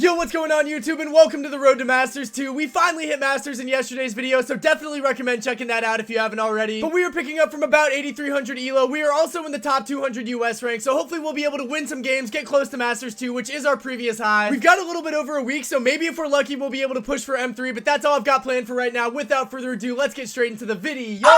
Yo, what's going on YouTube, and welcome to the Road to Masters 2. We finally hit Masters in yesterday's video, so definitely recommend checking that out if you haven't already. But we are picking up from about 8,300 ELO. We are also in the top 200 US rank, so hopefully we'll be able to win some games, get close to Masters 2, which is our previous high. We've got a little bit over a week, so maybe if we're lucky, we'll be able to push for M3, but that's all I've got planned for right now. Without further ado, let's get straight into the video.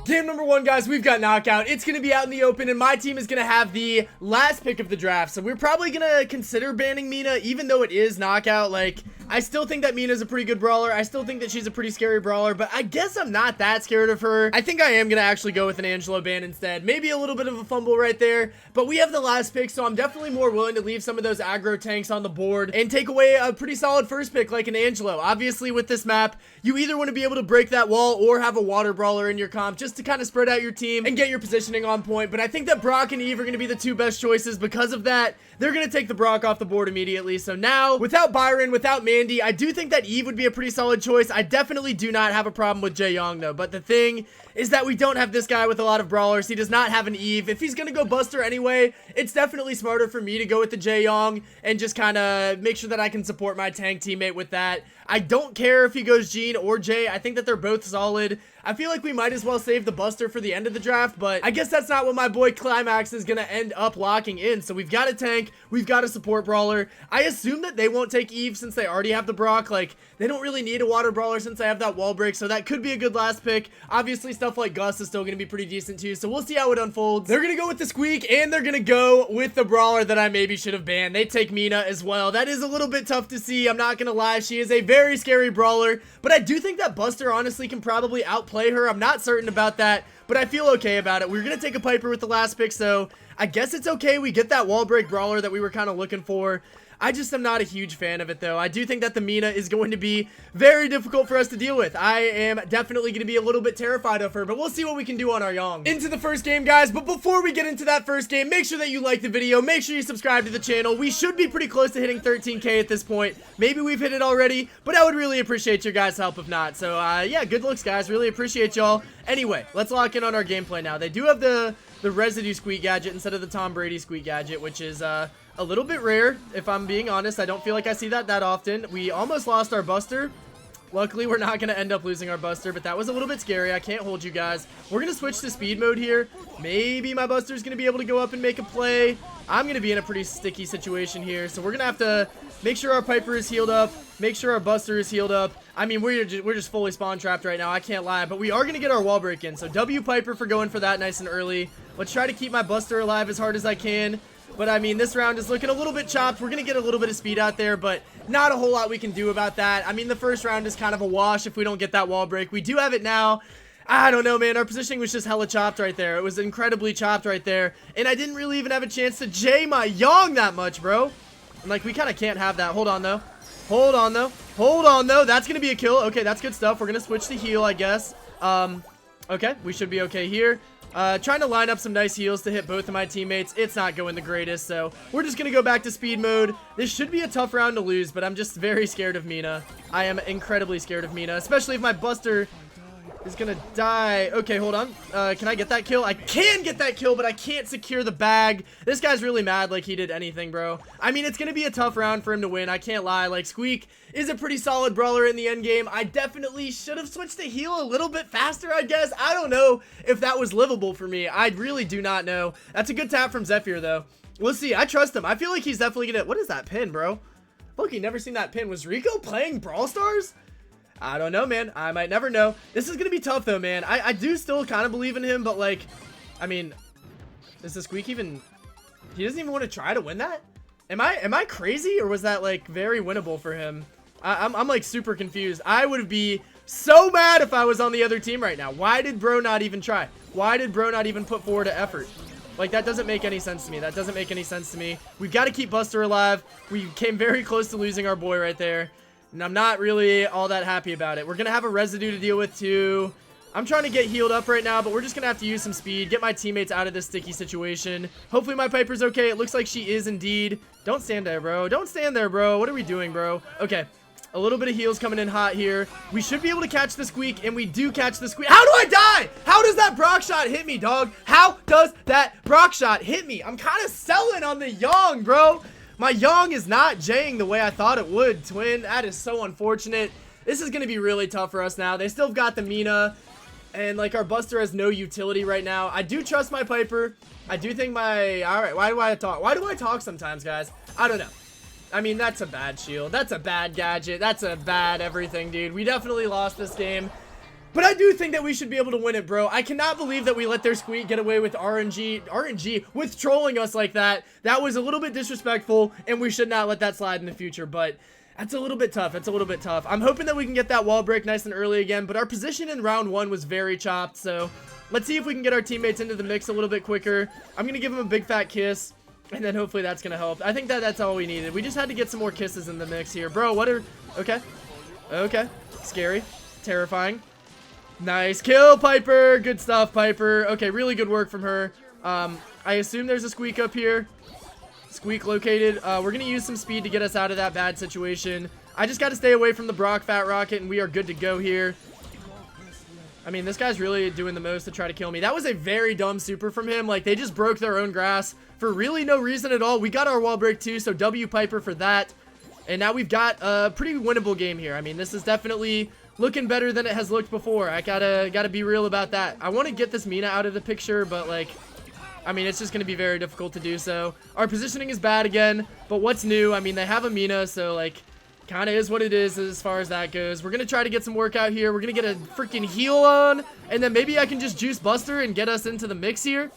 Game number one, guys, we've got Knockout. It's going to be out in the open, and my team is going to have the last pick of the draft. So we're probably going to consider banning Mina, even though it is Knockout. Like, I still think that Mina's a pretty good brawler. I still think that she's a pretty scary brawler, but I guess I'm not that scared of her. I think I am going to actually go with an Angelo ban instead. Maybe a little bit of a fumble right there, but we have the last pick, so I'm definitely more willing to leave some of those aggro tanks on the board and take away a pretty solid first pick like an Angelo. Obviously, with this map, you either want to be able to break that wall or have a water brawler in your comp just to kind of spread out your team and get your positioning on point. But I think that Brock and Eve are going to be the two best choices. Because of that, they're going to take the Brock off the board immediately. So now, without Byron, without Mandy, I do think that Eve would be a pretty solid choice. I definitely do not have a problem with Jae Young though. But the thing is that we don't have this guy with a lot of brawlers. He does not have an Eve. If he's going to go Buster anyway, it's definitely smarter for me to go with the Jae Young and just kind of make sure that I can support my tank teammate with that. I don't care if he goes Jean or Jay. I think that they're both solid. I feel like we might as well save the Buster for the end of the draft, but I guess that's not what my boy Climax is going to end up locking in. So we've got a tank. We've got a support brawler. I assume that they won't take Eve since they already have the Brock. Like, they don't really need a water brawler since I have that wall break, so that could be a good last pick. Obviously, stuff like Gus is still going to be pretty decent too, so we'll see how it unfolds. They're going to go with the Squeak, and they're going to go with the brawler that I maybe should have banned. They take Mina as well. That is a little bit tough to see. I'm not going to lie. She is a very scary brawler, but I do think that Buster honestly can probably outplay her. I'm not certain about that, but I feel okay about it. We're going to take a Piper with the last pick, so I guess it's okay. We get that wall break brawler that we were kind of looking for. I just am not a huge fan of it though. I do think that the Mina is going to be very difficult for us to deal with. I am definitely going to be a little bit terrified of her, but we'll see what we can do on our Young. Into the first game, guys, but before we get into that first game, make sure that you like the video, make sure you subscribe to the channel. We should be pretty close to hitting 13K at this point. Maybe we've hit it already, but I would really appreciate your guys' help if not. So yeah, good looks, guys. Really appreciate y'all. Anyway, let's lock in on our gameplay now. They do have the residue squeak gadget instead of the Tom Brady squeak gadget, which is a little bit rare, if I'm being honest. I don't feel like I see that often. We almost lost our Buster. Luckily, we're not going to end up losing our Buster, but that was a little bit scary. I can't hold you guys. We're going to switch to speed mode here. Maybe my Buster's going to be able to go up and make a play. I'm going to be in a pretty sticky situation here, so we're going to have to make sure our Piper is healed up, make sure our Buster is healed up. I mean, we're just fully spawn trapped right now. I can't lie, but we are going to get our wall break in. So W Piper for going for that nice and early. Let's try to keep my Buster alive as hard as I can. But I mean, this round is looking a little bit chopped. We're going to get a little bit of speed out there, but not a whole lot we can do about that. I mean, the first round is kind of a wash if we don't get that wall break. We do have it now. I don't know, man. Our positioning was just hella chopped right there. It was incredibly chopped right there. And I didn't really even have a chance to J my Young that much, bro. And like, we kind of can't have that. Hold on, though. Hold on, though. Hold on, though. That's going to be a kill. Okay, that's good stuff. We're going to switch to heal, I guess. Okay, we should be okay here. Trying to line up some nice heals to hit both of my teammates. It's not going the greatest, so we're just gonna go back to speed mode. This should be a tough round to lose, but I'm just very scared of Mina. I am incredibly scared of Mina, especially if my Buster is gonna die. Okay, hold on. Can I get that kill? I can get that kill, but I can't secure the bag. This guy's really mad like he did anything, bro. I mean, it's gonna be a tough round for him to win. I can't lie. Like, Squeak is a pretty solid brawler in the end game. I definitely should have switched to heal a little bit faster, I guess. I don't know if that was livable for me. I really do not know. That's a good tap from Zephyr, though. We'll see. I trust him. I feel like he's definitely gonna... What is that pin, bro? Look, he never seen that pin. Was Rico playing Brawl Stars? I don't know, man. I might never know. This is gonna be tough though, man. I do still kind of believe in him, but like, I mean, does the Squeak even... He doesn't even want to try to win that? Am I crazy, or was that like very winnable for him? I'm like super confused. I would be so mad if I was on the other team right now. Why did bro not even try? Why did bro not even put forward an effort? Like, that doesn't make any sense to me. That doesn't make any sense to me. We've got to keep Buster alive. We came very close to losing our boy right there, and I'm not really all that happy about it. We're going to have a residue to deal with too. I'm trying to get healed up right now, but we're just going to have to use some speed, get my teammates out of this sticky situation. Hopefully my Piper's okay. It looks like she is indeed. Don't stand there, bro. Don't stand there, bro. What are we doing, bro? Okay. A little bit of heals coming in hot here. We should be able to catch the squeak, and we do catch the squeak. How do I die? How does that Brock shot hit me, dog? How does that Brock shot hit me? I'm kind of selling on the Yong, bro. My Yong is not Jaying the way I thought it would, twin. That is so unfortunate. This is going to be really tough for us now. They still have got the Mina, and like our Buster has no utility right now. I do trust my Piper. I do think my... Alright, why do I talk? Why do I talk sometimes, guys? I don't know. I mean, that's a bad shield. That's a bad gadget. That's a bad everything, dude. We definitely lost this game. But I do think that we should be able to win it, bro. I cannot believe that we let their squeak get away with RNG with trolling us like that. That was a little bit disrespectful, and we should not let that slide in the future. But that's a little bit tough. It's a little bit tough. I'm hoping that we can get that wall break nice and early again. But our position in round 1 was very chopped. So let's see if we can get our teammates into the mix a little bit quicker. I'm going to give them a big fat kiss. And then hopefully that's going to help. I think that that's all we needed. We just had to get some more kisses in the mix here. Bro, what are... Okay. Okay. Scary. Terrifying. Nice kill, Piper. Good stuff, Piper. Okay, really good work from her. I assume there's a squeak up here. Squeak located. We're going to use some speed to get us out of that bad situation. I just got to stay away from the Brock Fat Rocket, and we are good to go here. I mean, this guy's really doing the most to try to kill me. That was a very dumb super from him. Like, they just broke their own grass for really no reason at all. We got our wall break too, so W Piper for that. And now we've got a pretty winnable game here. I mean, this is definitely looking better than it has looked before. I gotta be real about that. I want to get this Mina out of the picture, but like, I mean, it's just going to be very difficult to do so. Our positioning is bad again, but what's new? I mean, they have a Mina, so like, kind of is what it is as far as that goes. We're going to try to get some work out here. We're going to get a freaking heal on, and then maybe I can just juice Buster and get us into the mix here.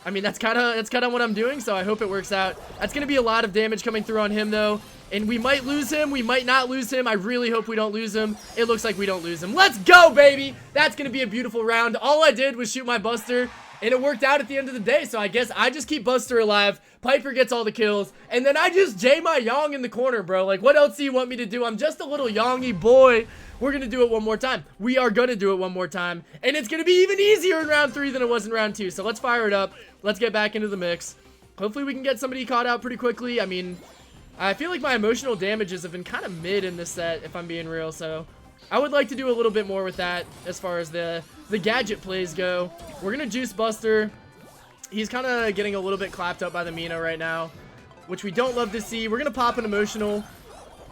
I mean, that's kind of what I'm doing, so I hope it works out. That's going to be a lot of damage coming through on him, though, and we might lose him. We might not lose him. I really hope we don't lose him. It looks like we don't lose him. Let's go, baby! That's going to be a beautiful round. All I did was shoot my Buster, and it worked out at the end of the day, so I guess I just keep Buster alive. Piper gets all the kills, and then I just J my Yong in the corner, bro. Like, what else do you want me to do? I'm just a little Yongy boy. We're going to do it one more time. We are going to do it one more time, and it's going to be even easier in round 3 than it was in round 2, so let's fire it up. Let's get back into the mix. Hopefully we can get somebody caught out pretty quickly. I mean, I feel like my emotional damages have been kind of mid in this set, if I'm being real, so I would like to do a little bit more with that as far as the gadget plays go. We're going to juice Buster. He's kind of getting a little bit clapped up by the Mina right now, which we don't love to see. We're going to pop an emotional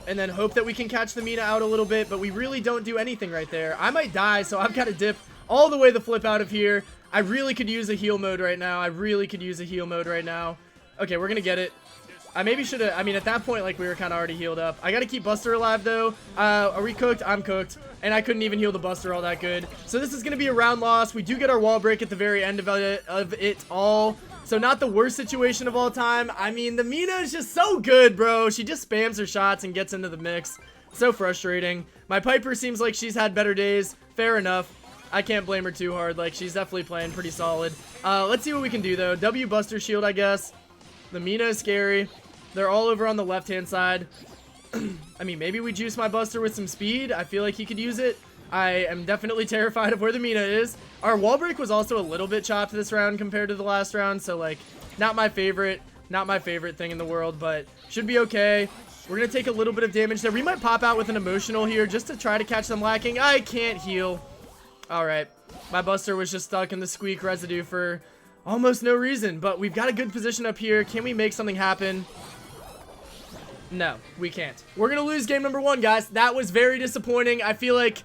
and then hope that we can catch the Mina out a little bit, but we really don't do anything right there. I might die, so I've got to dip all the way the flip out of here. I really could use a heal mode right now. I really could use a heal mode right now. Okay, we're going to get it. I maybe should have... I mean, at that point, like, we were kind of already healed up. I got to keep Buster alive, though. Are we cooked? I'm cooked. And I couldn't even heal the Buster all that good. So this is going to be a round loss. We do get our wall break at the very end of it all. So not the worst situation of all time. I mean, the Mina is just so good, bro. She just spams her shots and gets into the mix. So frustrating. My Piper seems like she's had better days. Fair enough. I can't blame her too hard. Like, she's definitely playing pretty solid. Let's see what we can do, though. W Buster shield, I guess. The Mina is scary. They're all over on the left-hand side. I mean, maybe we juice my Buster with some speed. I feel like he could use it. I am definitely terrified of where the Mina is. Our wall break was also a little bit chopped this round compared to the last round. So, like, not my favorite thing in the world, but should be okay. We're going to take a little bit of damage there. We might pop out with an emotional here just to try to catch them lacking. I can't heal. All right. My Buster was just stuck in the squeak residue for almost no reason, but we've got a good position up here. Can we make something happen? No, we can't. We're going to lose game number 1, guys. That was very disappointing. I feel like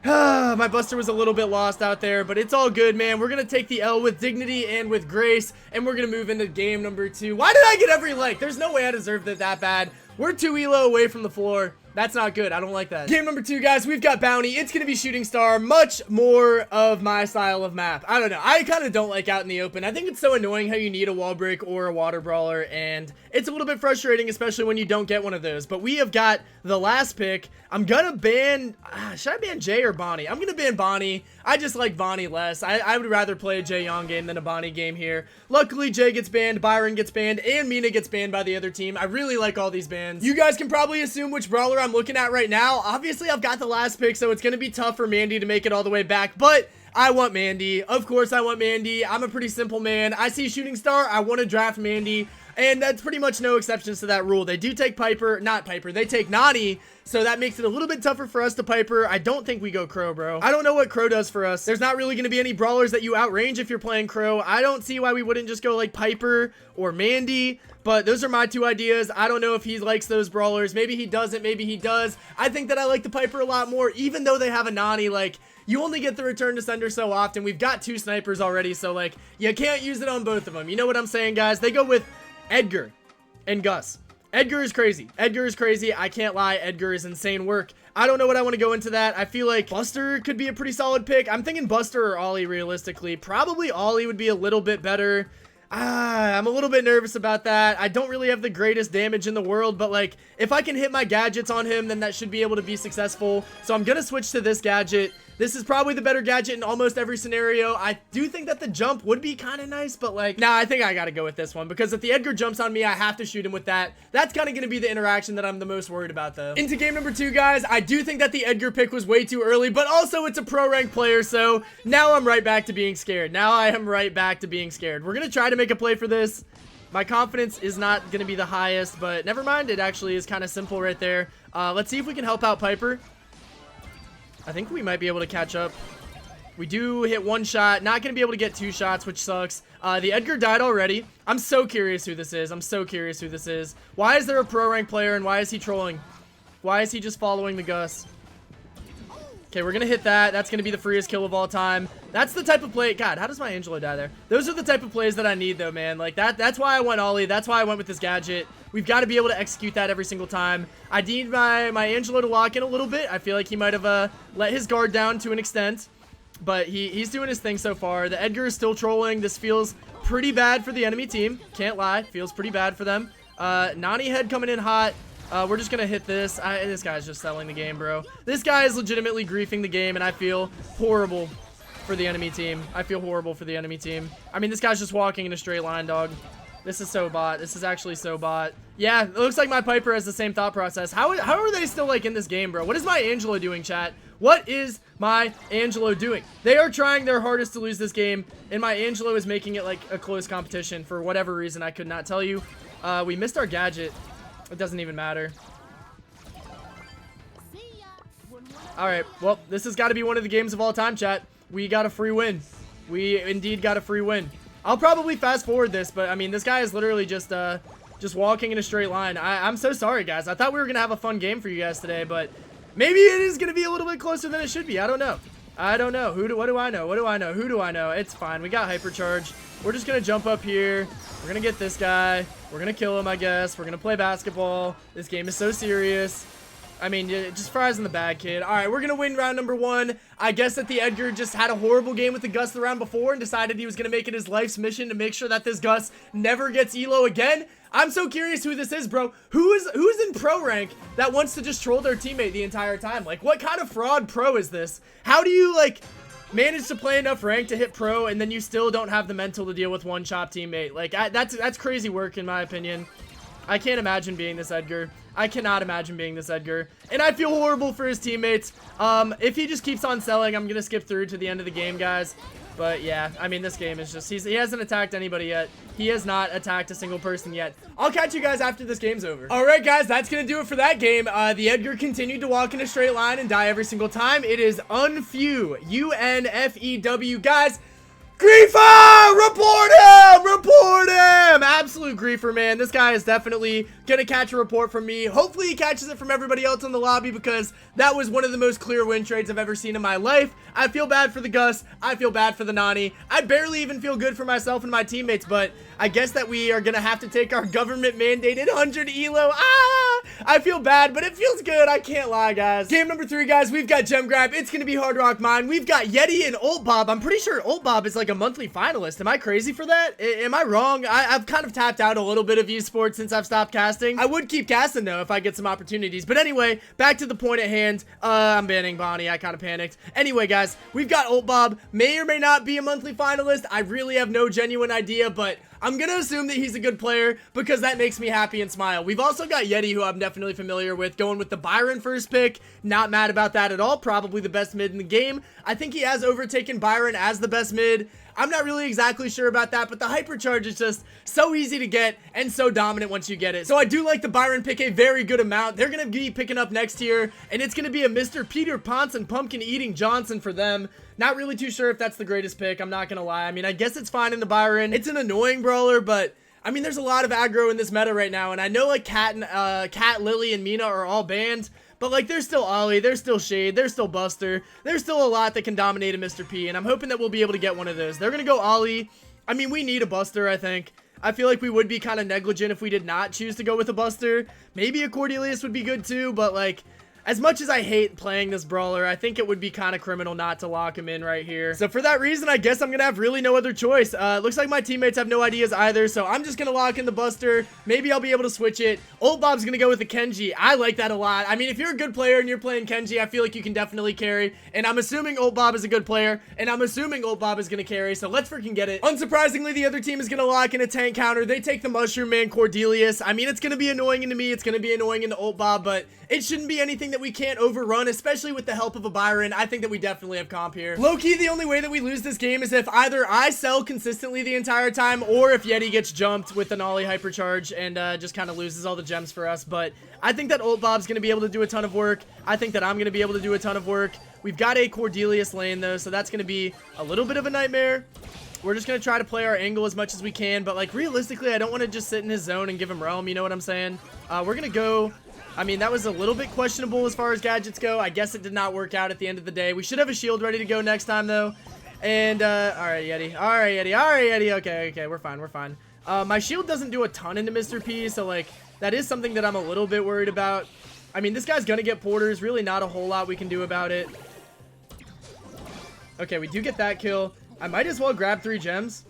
my Buster was a little bit lost out there, but it's all good, man. We're going to take the L with dignity and with grace, and we're going to move into game number 2. Why did I get every like? There's no way I deserved it that bad. We're 2 elo away from the floor. That's not good. I don't like that. Game number 2, guys. We've got Bounty. It's going to be Shooting Star. Much more of my style of map. I don't know. I kind of don't like out in the open. I think it's so annoying how you need a wall break or a water brawler, and it's a little bit frustrating, especially when you don't get one of those. But we have got the last pick. I'm going to ban... should I ban Jay or Bonnie? I'm going to ban Bonnie. I just like Bonnie less. I would rather play a Jay Young game than a Bonnie game here. Luckily, Jay gets banned, Byron gets banned, and Mina gets banned by the other team. I really like all these bans. You guys can probably assume which brawler I'm looking at right now. Obviously, I've got the last pick, so it's going to be tough for Mandy to make it all the way back, but I want Mandy. Of course I want Mandy. I'm a pretty simple man. I see Shooting Star, I want to draft Mandy. And that's pretty much no exceptions to that rule. They do take Piper, not Piper, they take Nani, so that makes it a little bit tougher for us to Piper. I don't think we go Crow, bro. I don't know what Crow does for us. There's not really going to be any brawlers that you outrange if you're playing Crow. I don't see why we wouldn't just go like Piper or Mandy, but those are my two ideas. I don't know if he likes those brawlers. Maybe he doesn't, maybe he does. I think that I like the Piper a lot more, even though they have a Nani. Like, you only get the return to sender so often. We've got 2 snipers already, so like, you can't use it on both of them. You know what I'm saying, guys? They go with Edgar and Gus. Edgar is crazy. Edgar is crazy. I can't lie. Edgar is insane work. I don't know what I want to go into that. I feel like Buster could be a pretty solid pick. I'm thinking Buster or Ollie realistically. Probably Ollie would be a little bit better. I'm a little bit nervous about that. I don't really have the greatest damage in the world, but like, if I can hit my gadgets on him, then that should be able to be successful. So I'm gonna switch to this gadget. This is probably the better gadget in almost every scenario. I do think that the jump would be kind of nice, but like, nah, I think I gotta go with this one, because if the Edgar jumps on me, I have to shoot him with that. That's kind of gonna be the interaction that I'm the most worried about, though. Into game number 2, guys. I do think that the Edgar pick was way too early, but also it's a pro rank player, so now I'm right back to being scared. Now I am right back to being scared. We're gonna try to make a play for this. My confidence is not going to be the highest, but never mind. It actually is kind of simple right there. Let's see if we can help out Piper. I think we might be able to catch up. We do hit 1 shot. Not going to be able to get 2 shots, which sucks. The Edgar died already. I'm so curious who this is. I'm so curious who this is. Why is there a pro rank player, and why is he trolling? Why is he just following the Gus? Okay, we're going to hit that. That's going to be the freest kill of all time. That's the type of play. God, how does my Angelo die there? Those are the type of plays that I need, though, man. Like, that's why I went Ollie. That's why I went with this gadget. We've got to be able to execute that every single time. I need my Angelo to lock in a little bit. I feel like he might have let his guard down to an extent. But he's doing his thing so far. The Edgar is still trolling. This feels pretty bad for the enemy team. Can't lie. Feels pretty bad for them. Nani head coming in hot. We're just gonna hit this. This guy's just selling the game, bro. This guy is legitimately griefing the game, and I feel horrible for the enemy team. I feel horrible for the enemy team. I mean, this guy's just walking in a straight line, dog. This is so bot. This is actually so bot. Yeah, it looks like my Piper has the same thought process. How are they still, like, in this game, bro? What is my Angelo doing, chat? What is my Angelo doing? They are trying their hardest to lose this game, and my Angelo is making it, like, a close competition for whatever reason. I could not tell you. We missed our gadget. It doesn't even matter. Alright, well, this has got to be one of the games of all time, chat. We got a free win. We indeed got a free win. I'll probably fast forward this, but I mean, this guy is literally just walking in a straight line. I'm so sorry, guys. I thought we were going to have a fun game for you guys today, but maybe it is going to be a little bit closer than it should be. I don't know. I don't know. What do I know? What do I know? Who do I know? It's fine. We got hypercharge. We're just going to jump up here. We're going to get this guy. We're going to kill him, I guess. We're going to play basketball. This game is so serious. I mean, just fries in the bag, kid. All right, we're going to win round number 1. I guess that the Edgar just had a horrible game with the Gus the round before and decided he was going to make it his life's mission to make sure that this Gus never gets elo again. I'm so curious who this is, bro. Who's in pro rank that wants to just troll their teammate the entire time? Like, what kind of fraud pro is this? How do you, like, manage to play enough rank to hit pro and then you still don't have the mental to deal with one chop teammate? Like, that's crazy work in my opinion. I can't imagine being this Edgar. I cannot imagine being this Edgar. And I feel horrible for his teammates. If he just keeps on selling, I'm gonna skip through to the end of the game, guys. But yeah, I mean, this game is just, he hasn't attacked anybody yet. He has not attacked a single person yet. I'll catch you guys after this game's over. All right, guys, that's going to do it for that game. The Edgar continued to walk in a straight line and die every single time. It is Unfew, U-N-F-E-W. Guys, Griefer! Report him! Report him! Absolute griefer, man. This guy is definitely gonna catch a report from me. Hopefully he catches it from everybody else in the lobby, because that was one of the most clear win trades I've ever seen in my life. I feel bad for the Gus. I feel bad for the Nani. I barely even feel good for myself and my teammates, but I guess that we are gonna have to take our government mandated 100 elo. I feel bad, but it feels good. I can't lie, guys. Game number 3, guys. We've got Gem Grab. It's gonna be Hard Rock Mine. We've got Yeti and Old Bob. I'm pretty sure Old Bob is like a monthly finalist. Am I crazy for that? Am I wrong? I've kind of tapped out a little bit of esports since I've stopped casting. I would keep casting though if I get some opportunities. But anyway, back to the point at hand. I'm banning Bonnie. I kind of panicked. Anyway, guys, we've got Old Bob. May or may not be a monthly finalist. I really have no genuine idea, but I'm gonna assume that he's a good player because that makes me happy and smile. We've also got Yeti, who I'm definitely familiar with, going with the Byron first pick. Not mad about that at all. Probably the best mid in the game. I think he has overtaken Byron as the best mid. I'm not really exactly sure about that, but the hypercharge is just so easy to get and so dominant once you get it. So I do like the Byron pick a very good amount. They're going to be picking up next here, and it's going to be a Mr. Peter Ponce and Pumpkin Eating Johnson for them. Not really too sure if that's the greatest pick. I'm not going to lie. I mean, I guess it's fine in the Byron. It's an annoying brawler, but I mean, there's a lot of aggro in this meta right now, and I know like Cat, Lily, and Mina are all banned. But, like, there's still Ollie, there's still Shade, there's still Buster. There's still a lot that can dominate a Mr. P, and I'm hoping that we'll be able to get one of those. They're going to go Ollie. I mean, we need a Buster, I think. I feel like we would be kind of negligent if we did not choose to go with a Buster. Maybe a Cordelius would be good, too, but, like, as much as I hate playing this brawler, I think it would be kind of criminal not to lock him in right here. So for that reason, I guess I'm going to have really no other choice. Looks like my teammates have no ideas either, so I'm just going to lock in the Buster. Maybe I'll be able to switch it. Old Bob's going to go with the Kenji. I like that a lot. I mean, if you're a good player and you're playing Kenji, I feel like you can definitely carry. And I'm assuming Old Bob is a good player, and I'm assuming Old Bob is going to carry, so let's freaking get it. Unsurprisingly, the other team is going to lock in a tank counter. They take the Mushroom Man Cordelius. I mean, it's going to be annoying into me. It's going to be annoying into Old Bob, but it shouldn't be anything that we can't overrun, especially with the help of a Byron. I think that we definitely have comp here. Low-key, the only way that we lose this game is if either I sell consistently the entire time, or if Yeti gets jumped with an Ollie hypercharge and just kind of loses all the gems for us. But I think that Old Bob's going to be able to do a ton of work. I think that I'm going to be able to do a ton of work. We've got a Cordelius lane, though, so that's going to be a little bit of a nightmare. We're just going to try to play our angle as much as we can, but, like, realistically, I don't want to just sit in his zone and give him Realm, you know what I'm saying? We're going to go... I mean, that was a little bit questionable as far as gadgets go. I guess it did not work out at the end of the day. We should have a shield ready to go next time, though. And, alright, Yeti. Alright, Yeti. Alright, Yeti. Okay, okay. We're fine. We're fine. My shield doesn't do a ton into Mr. P, so, like, that is something that I'm a little bit worried about. I mean, this guy's gonna get porters. Really not a whole lot we can do about it. Okay, we do get that kill. I might as well grab 3 gems.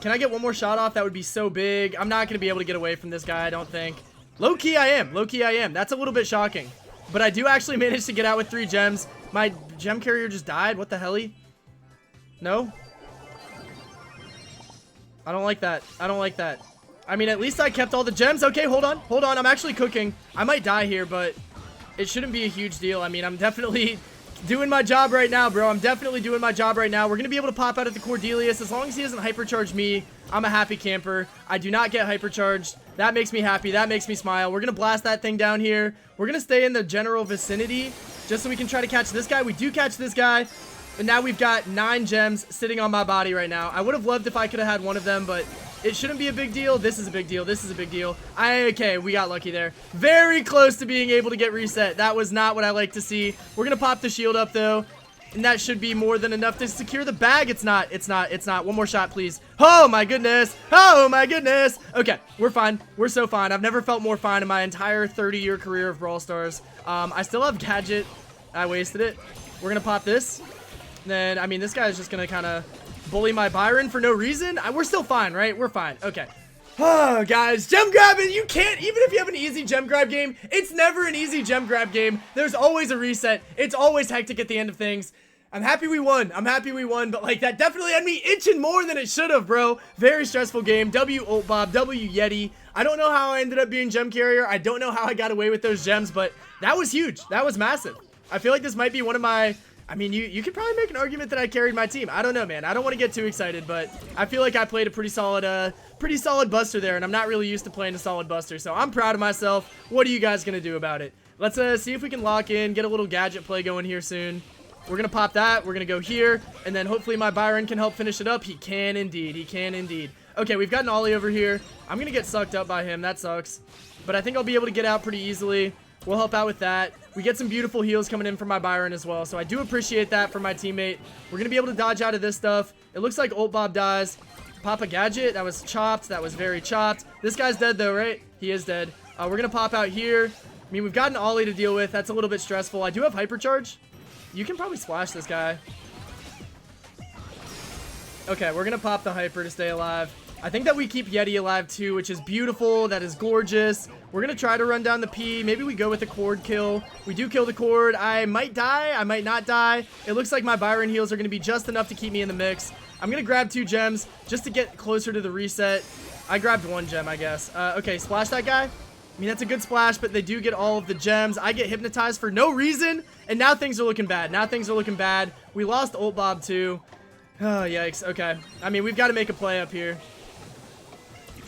Can I get one more shot off? That would be so big. I'm not gonna be able to get away from this guy, I don't think. Low-key I am. Low-key I am. That's a little bit shocking. But I do actually manage to get out with 3 gems. My gem carrier just died. What the helly? No? I don't like that. I don't like that. I mean, at least I kept all the gems. Okay, hold on. Hold on. I'm actually cooking. I might die here, but it shouldn't be a huge deal. I mean, I'm definitely doing my job right now, bro. I'm definitely doing my job right now. We're going to be able to pop out at the Cordelius. As long as he doesn't hypercharge me, I'm a happy camper. I do not get hypercharged. That makes me happy. That makes me smile. We're going to blast that thing down here. We're going to stay in the general vicinity just so we can try to catch this guy. We do catch this guy. And now we've got 9 gems sitting on my body right now. I would have loved if I could have had one of them, but it shouldn't be a big deal. This is a big deal. This is a big deal. Okay, we got lucky there. Very close to being able to get reset. That was not what I like to see. We're going to pop the shield up, though. And that should be more than enough to secure the bag. It's not. It's not. It's not. One more shot, please. Oh, my goodness. Oh, my goodness. Okay, we're fine. We're so fine. I've never felt more fine in my entire 30-year career of Brawl Stars. I still have Gadget. I wasted it. We're going to pop this. Then, I mean, this guy is just going to kind of bully my Byron for no reason. We're still fine, right? We're fine. Okay. Oh, guys, gem grabbing, you can't, even if you have an easy gem grab game, it's never an easy gem grab game. There's always a reset. It's always hectic at the end of things. I'm happy we won. I'm happy we won, but like that definitely had me itching more than it should have, bro. Very stressful game. W Old Bob, W Yeti. I don't know how I ended up being gem carrier. I don't know how I got away with those gems, but that was huge. That was massive. I feel like this might be one of my... I mean, you could probably make an argument that I carried my team. I don't know, man. I don't want to get too excited, but I feel like I played a pretty solid Buster there, and I'm not really used to playing a solid Buster, so I'm proud of myself. What are you guys going to do about it? Let's see if we can lock in, get a little gadget play going here soon. We're going to pop that. We're going to go here, and then hopefully my Byron can help finish it up. He can indeed. He can indeed. Okay, we've got an Ollie over here. I'm going to get sucked up by him. That sucks, but I think I'll be able to get out pretty easily. We'll help out with that. We get some beautiful heals coming in from my Byron as well, so I do appreciate that from my teammate. We're going to be able to dodge out of this stuff. It looks like Old Bob dies. Pop a gadget. That was chopped. That was very chopped. This guy's dead, though, right? He is dead. We're going to pop out here. I mean, we've got an Ollie to deal with. That's a little bit stressful. I do have Hypercharge. You can probably splash this guy. Okay, we're going to pop the Hyper to stay alive. I think that we keep Yeti alive too, which is beautiful. That is gorgeous. We're going to try to run down the P. Maybe we go with the Cord kill. We do kill the Cord. I might die. I might not die. It looks like my Byron heals are going to be just enough to keep me in the mix. I'm going to grab 2 gems just to get closer to the reset. I grabbed 1 gem, I guess. Okay, splash that guy. I mean, that's a good splash, but they do get all of the gems. I get hypnotized for no reason, and now things are looking bad. Now things are looking bad. We lost ult Bob, too. Oh, yikes. Okay. I mean, we've got to make a play up here.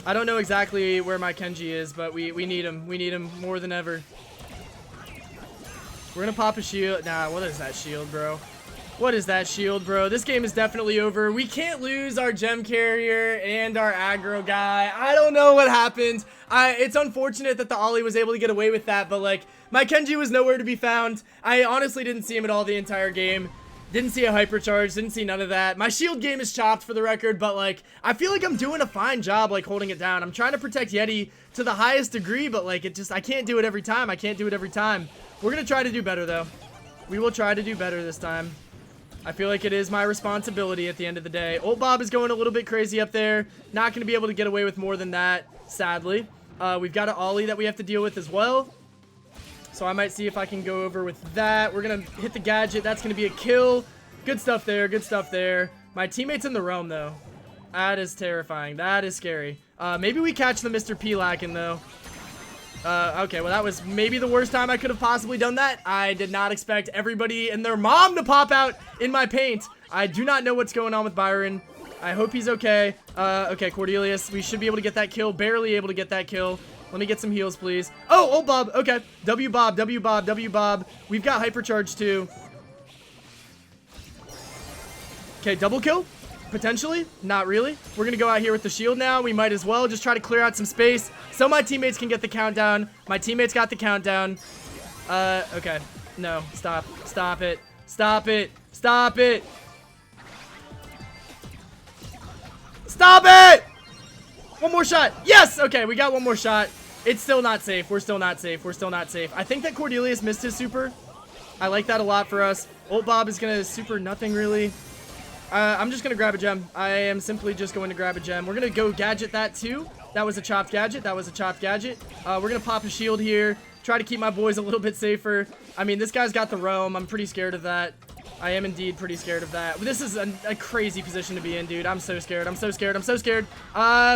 I don't know exactly where my Kenji is, but we need him. We need him more than ever. We're going to pop a shield. Nah, what is that shield, bro? What is that shield, bro? This game is definitely over. We can't lose our gem carrier and our aggro guy. I don't know what happened. It's unfortunate that the Ollie was able to get away with that, but, like, my Kenji was nowhere to be found. I honestly didn't see him at all the entire game. Didn't see a hypercharge. Didn't see none of that. My shield game is chopped for the record, but, like, I feel like I'm doing a fine job, like, holding it down. I'm trying to protect Yeti to the highest degree, but, like, I can't do it every time. I can't do it every time. We're going to try to do better, though. We will try to do better this time. I feel like it is my responsibility at the end of the day. Old Bob is going a little bit crazy up there. Not going to be able to get away with more than that, sadly. We've got an Ollie that we have to deal with as well. So I might see if I can go over with that. We're going to hit the gadget. That's going to be a kill. Good stuff there. Good stuff there. My teammate's in the realm, though. That is terrifying. That is scary. Maybe we catch the Mr. P lacking, though. Okay, well, that was maybe the worst time I could have possibly done that. I did not expect everybody and their mom to pop out in my paint. I do not know what's going on with Byron. I hope he's okay. Okay, Cordelius, we should be able to get that kill. Barely able to get that kill. Let me get some heals, please. Oh, old Bob. Okay. W Bob, W Bob, W Bob. We've got hypercharge, too. Okay, double kill? Potentially. Not really. We're going to go out here with the shield now. We might as well just try to clear out some space so my teammates can get the countdown. My teammates got the countdown. Okay. No. Stop. Stop it. Stop it. Stop it. Stop it! One more shot. Yes! Okay, we got one more shot. It's still not safe. We're still not safe. We're still not safe. I think that Cordelius missed his super. I like that a lot for us. Old Bob is going to super nothing, really. I'm just going to grab a gem. I am simply just going to grab a gem. We're going to go gadget that too. That was a chopped gadget. That was a chopped gadget. We're going to pop a shield here. Try to keep my boys a little bit safer. I mean, this guy's got the roam. I'm pretty scared of that. I am indeed pretty scared of that. This is a crazy position to be in, dude. I'm so scared. I'm so scared. I'm so scared.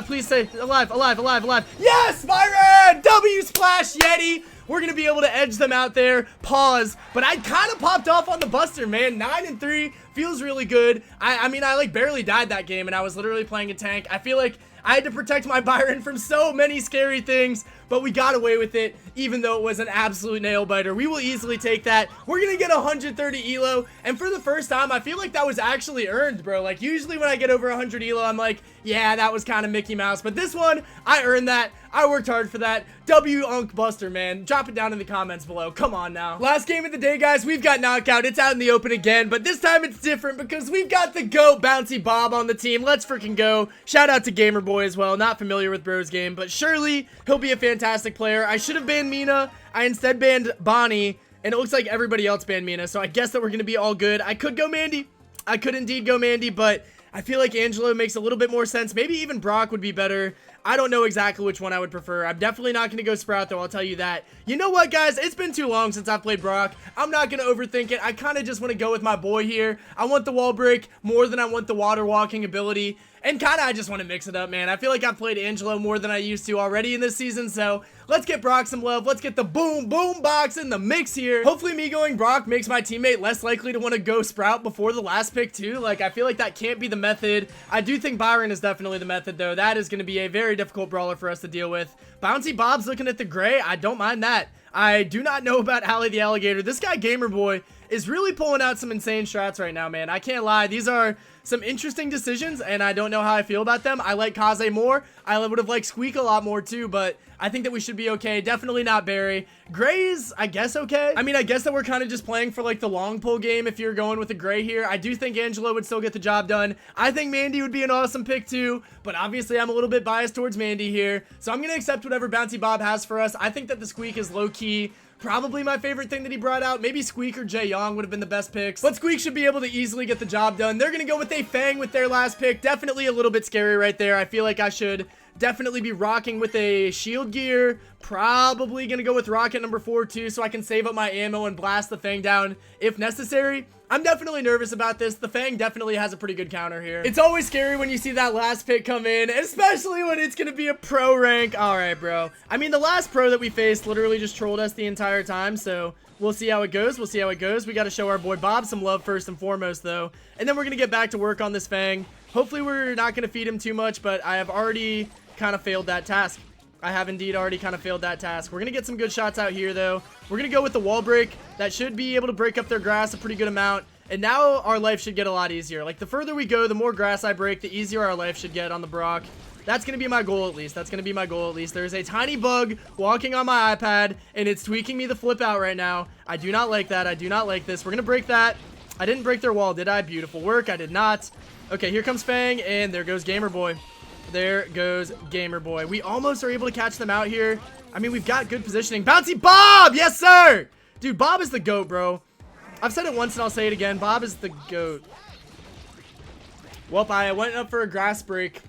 Please say alive, alive, alive, alive. Yes, Byron! W splash Yeti. We're going to be able to edge them out there. Pause. But I kind of popped off on the Buster, man. 9 and 3 feels really good. I mean, I like barely died that game, and I was literally playing a tank. I feel like I had to protect my Byron from so many scary things, but we got away with it, even though it was an absolute nail-biter. We will easily take that. We're going to get 130 elo, and for the first time, I feel like that was actually earned, bro. Like, usually when I get over 100 elo, I'm like, yeah, that was kind of Mickey Mouse, but this one, I earned that. I worked hard for that. W Unk Buster, man. Drop it down in the comments below. Come on now. Last game of the day, guys. We've got Knockout. It's out in the open again, but this time it's different because we've got the GOAT Bouncy Bob on the team. Let's freaking go. Shout out to Gamer Boy as well. Not familiar with Bro's game, but surely he'll be a fantastic player. I should have banned Mina. I instead banned Bonnie, and it looks like everybody else banned Mina, so I guess that we're going to be all good. I could go Mandy. I could indeed go Mandy, but I feel like Angelo makes a little bit more sense. Maybe even Brock would be better. I don't know exactly which one I would prefer. I'm definitely not going to go Sprout, though. I'll tell you that. You know what, guys? It's been too long since I've played Brock. I'm not going to overthink it. I kind of just want to go with my boy here. I want the wall break more than I want the water walking ability. And kind of I just want to mix it up, man. I feel like I've played Angelo more than I used to already in this season, so let's get Brock some love. Let's get the boom box in the mix here. Hopefully me going Brock makes my teammate less likely to want to go Sprout before the last pick too. Like, I feel like that can't be the method. I do think Byron is definitely the method, though. That is going to be a very difficult brawler for us to deal with. Bouncy Bob's looking at the gray. I don't mind that. I do not know about Allie the Alligator. This guy Gamer Boy is really pulling out some insane strats right now, man. I can't lie. These are some interesting decisions, and I don't know how I feel about them. I like Kaze more. I would have liked Squeak a lot more too, but I think that we should be okay. Definitely not Barry. Gray's, I guess, okay. I mean, I guess that we're kind of just playing for like the long pull game if you're going with a Gray here. I do think Angelo would still get the job done. I think Mandy would be an awesome pick too, but obviously I'm a little bit biased towards Mandy here, so I'm gonna accept whatever Bouncy Bob has for us. I think that the Squeak is low-key probably my favorite thing that he brought out. Maybe Squeak or Jae Young would have been the best picks, but Squeak should be able to easily get the job done. They're gonna go with a Fang with their last pick. Definitely a little bit scary right there. I feel like I should definitely be rocking with a shield gear. Probably gonna go with rocket number 4 too, so I can save up my ammo and blast the Fang down if necessary. I'm definitely nervous about this. The Fang definitely has a pretty good counter here. It's always scary when you see that last pick come in, especially when it's gonna be a pro rank. All right, bro. I mean, the last pro that we faced literally just trolled us the entire time, so we'll see how it goes. We'll see how it goes. We got to show our boy Bob some love first and foremost, though, and then we're gonna get back to work on this Fang. Hopefully, we're not gonna feed him too much, but I have already kind of failed that task. I have indeed already kind of failed that task. We're going to get some good shots out here, though. We're going to go with the wall break. That should be able to break up their grass a pretty good amount. And now our life should get a lot easier. Like, the further we go, the more grass I break, the easier our life should get on the Brock. That's going to be my goal, at least. That's going to be my goal, at least. There's a tiny bug walking on my iPad, and it's tweaking me the flip out right now. I do not like that. I do not like this. We're going to break that. I didn't break their wall, did I? Beautiful work. I did not. Okay, here comes Fang, and there goes Gamer Boy. There goes Gamer Boy. We almost are able to catch them out here. I mean, we've got good positioning. Bouncy Bob! Yes, sir! Dude, Bob is the GOAT, bro. I've said it once and I'll say it again. Bob is the GOAT. Well, I went up for a grass break.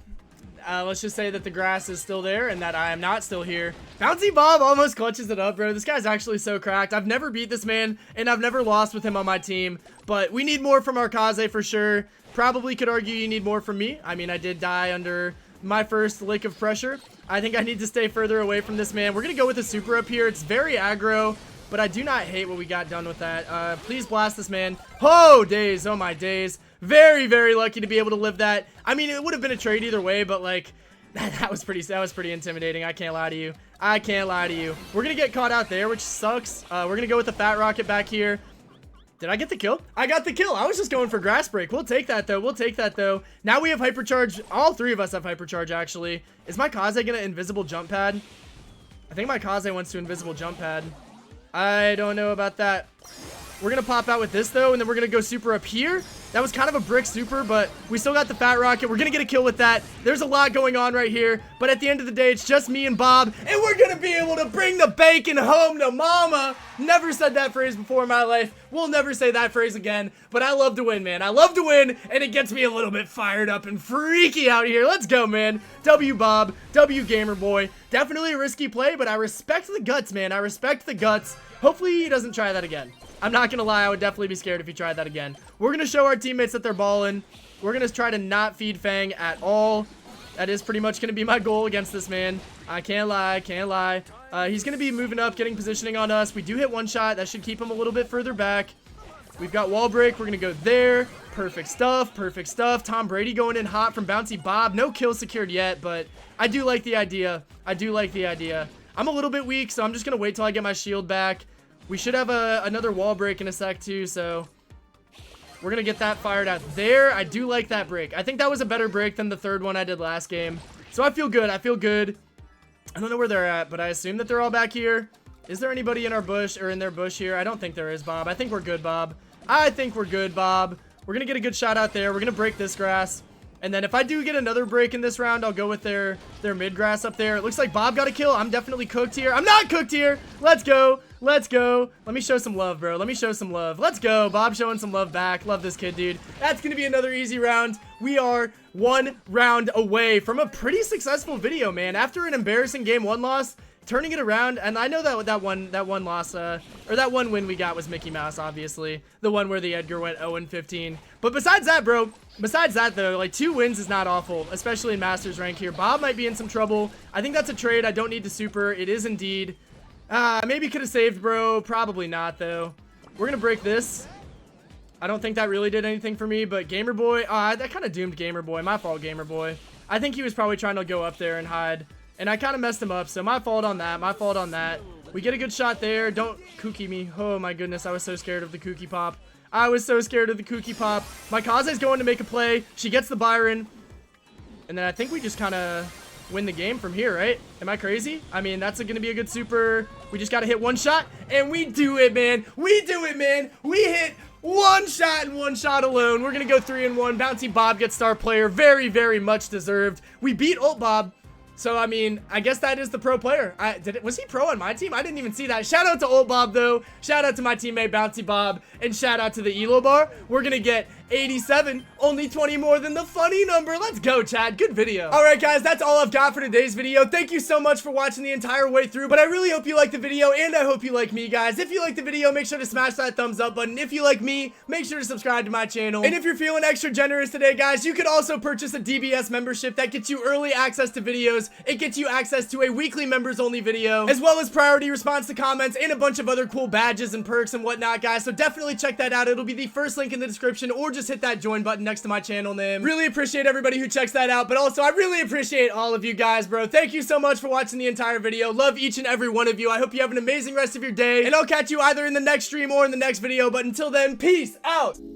Let's just say that the grass is still there and that I am not still here. Bouncy Bob almost clutches it up, bro. This guy's actually so cracked. I've never beat this man, and I've never lost with him on my team. But we need more from our Kaze for sure. Probably could argue you need more from me. I mean, I did die under my first lick of pressure. I think I need to stay further away from this man. We're gonna go with a super up here. It's very aggro, but I do not hate what we got done with that. Please blast this man. Oh days, oh my days. Very, very lucky to be able to live that. I mean, it would have been a trade either way, but like that was pretty intimidating. I can't lie to you. I can't lie to you. We're gonna get caught out there, which sucks. We're gonna go with the fat rocket back here. Did I get the kill? I got the kill. I was just going for grass break. We'll take that, though. We'll take that, though. Now we have hypercharge. All three of us have hypercharge, actually. Is my Kaze gonna invisible jump pad? I think my Kaze wants to invisible jump pad. I don't know about that. We're gonna pop out with this, though, and then we're gonna go super up here. That was kind of a brick super, but we still got the fat rocket. We're gonna get a kill with that. There's a lot going on right here, but at the end of the day, it's just me and Bob, and we're gonna be able to bring the bacon home to mama. Never said that phrase before in my life. We'll never say that phrase again, but I love to win, man. I love to win, and it gets me a little bit fired up and freaky out here. Let's go, man. W Bob, W Gamer Boy. Definitely a risky play, but I respect the guts, man. I respect the guts. Hopefully he doesn't try that again. I'm not gonna lie, I would definitely be scared if he tried that again. We're gonna show our teammates that they're balling. We're gonna try to not feed Fang at all. That is pretty much gonna be my goal against this man. I can't lie, can't lie. He's gonna be moving up, getting positioning on us. We do hit one shot. That should keep him a little bit further back. We've got wall break. We're gonna go there. Perfect stuff, perfect stuff. Tom Brady going in hot from Bouncy Bob. No kill secured yet, but I do like the idea. I do like the idea. I'm a little bit weak, so I'm just gonna wait till I get my shield back. We should have another wall break in a sec too, so we're gonna get that fired out there. I do like that break. I think that was a better break than the third one I did last game. So I feel good. I feel good. I don't know where they're at, but I assume that they're all back here. Is there anybody in our bush or in their bush here? I don't think there is, Bob. I think we're good, Bob. I think we're good, Bob. We're gonna get a good shot out there. We're gonna break this grass. And then if I do get another break in this round, I'll go with their mid grass up there. It looks like Bob got a kill. I'm definitely cooked here. I'm not cooked here. Let's go. Let's go. Let me show some love, bro. Let me show some love. Let's go. Bob showing some love back. Love this kid, dude. That's going to be another easy round. We are one round away from a pretty successful video, man. After an embarrassing game 1 loss, turning it around, and I know that one loss, or that one win we got was Mickey Mouse, obviously. The one where the Edgar went 0-15. But besides that, bro, besides that, though, like 2 wins is not awful, especially in Masters rank here. Bob might be in some trouble. I think that's a trade. I don't need to super. It is indeed. Maybe could have saved, bro. Probably not, though. We're going to break this. I don't think that really did anything for me, but Gamer Boy, that kind of doomed Gamer Boy. My fault, Gamer Boy. I think he was probably trying to go up there and hide. And I kind of messed him up, so my fault on that. My fault on that. We get a good shot there. Don't kooky me. Oh, my goodness. I was so scared of the kooky pop. I was so scared of the kooky pop. My Kaze's going to make a play. She gets the Byron. And then I think we just kind of win the game from here, right? Am I crazy? I mean, that's going to be a good super. We just got to hit one shot. And we do it, man. We do it, man. We hit one shot and one shot alone. We're going to go 3-1. Bouncy Bob gets star player. Very, very much deserved. We beat Ult Bob. So, I mean, I guess that is the pro player. Was he pro on my team? I didn't even see that. Shout out to Old Bob, though. Shout out to my teammate, Bouncy Bob. And shout out to the Elo bar. We're going to get 87, only 20 more than the funny number. Let's go, Chad. Good video. All right, guys, that's all I've got for today's video. Thank you so much for watching the entire way through, but I really hope you liked the video, and I hope you like me, guys. If you liked the video, make sure to smash that thumbs up button. If you like me, make sure to subscribe to my channel. And if you're feeling extra generous today, guys, you could also purchase a DBS membership that gets you early access to videos. It gets you access to a weekly members only video, as well as priority response to comments and a bunch of other cool badges and perks and whatnot, guys. So definitely check that out. It'll be the first link in the description, or just hit that join button next to my channel name. Really appreciate everybody who checks that out, but also I really appreciate all of you guys, bro. Thank you so much for watching the entire video. Love each and every one of you. I hope you have an amazing rest of your day, and I'll catch you either in the next stream or in the next video. But until then, peace out.